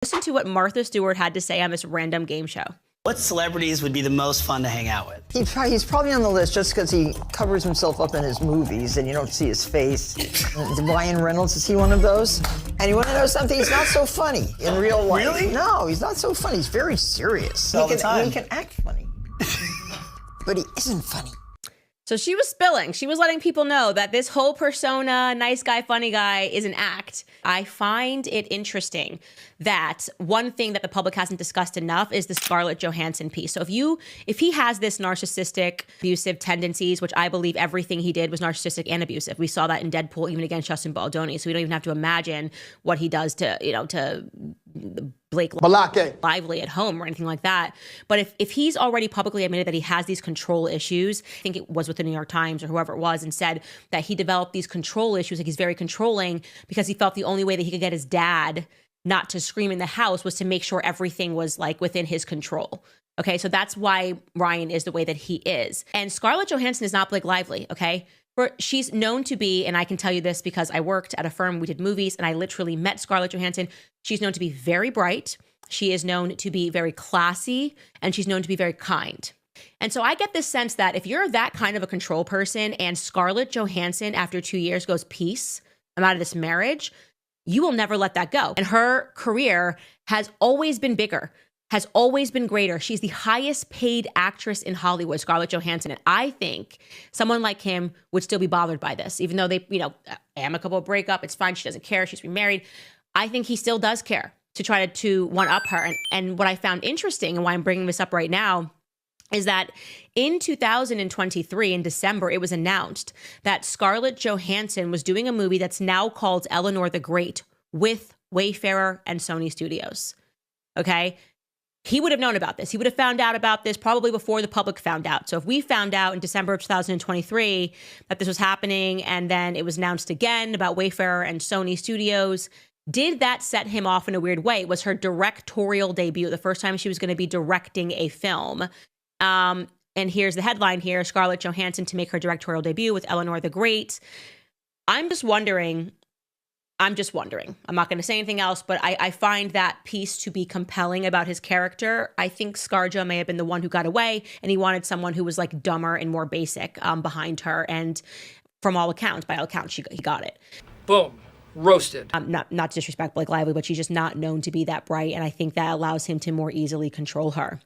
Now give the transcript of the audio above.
Listen to what Martha Stewart had to say on this random game show. What celebrities would be the most fun to hang out with? He's probably on the list just because he covers himself up in his movies and you don't see his face. Ryan Reynolds, is he one of those? And you want to know something? He's not so funny in real life. Really? No, he's not so funny. He's very serious. All the time. He can act funny, but he isn't funny. So she was spilling. She was letting people know that this whole persona, nice guy, funny guy, is an act. I find it interesting that one thing that the public hasn't discussed enough is the Scarlett Johansson piece. So if he has this narcissistic, abusive tendencies, which I believe everything he did was narcissistic and abusive. We saw that in Deadpool, even against Justin Baldoni. So we don't even have to imagine what he does to Blake Lively at home or anything like that. But if he's already publicly admitted that he has these control issues, I think it was with the New York Times or whoever it was, and said that he developed these control issues, like he's very controlling because he felt the only way that he could get his dad not to scream in the house was to make sure everything was like within his control. Okay, so that's why Ryan is the way that he is. And Scarlett Johansson is not Blake Lively, okay? She's known to be, and I can tell you this because I worked at a firm, we did movies, and I literally met Scarlett Johansson. She's known to be very bright. She is known to be very classy, and she's known to be very kind. And so I get this sense that if you're that kind of a control person and Scarlett Johansson, after 2 years, goes, peace, I'm out of this marriage, you will never let that go. And her career has always been bigger, has always been greater. She's the highest paid actress in Hollywood, Scarlett Johansson. And I think someone like him would still be bothered by this, even though they, amicable breakup, it's fine. She doesn't care. She's remarried. I think he still does care to try to one-up her. And what I found interesting and why I'm bringing this up right now is that in 2023, in December, it was announced that Scarlett Johansson was doing a movie that's now called Eleanor the Great with Wayfarer and Sony Studios. Okay? He would have known about this. He would have found out about this probably before the public found out. So if we found out in December of 2023 that this was happening and then it was announced again about Wayfarer and Sony Studios, did that set him off in a weird way? It was her directorial debut, the first time she was going to be directing a film. And here's the headline here, Scarlett Johansson to make her directorial debut with Eleanor the Great. I'm just wondering. I'm not going to say anything else, but I find that piece to be compelling about his character. I think ScarJo may have been the one who got away, and he wanted someone who was like dumber and more basic behind her. And by all accounts, he got it. Boom. Roasted. Not to disrespect Blake Lively, but she's just not known to be that bright. And I think that allows him to more easily control her.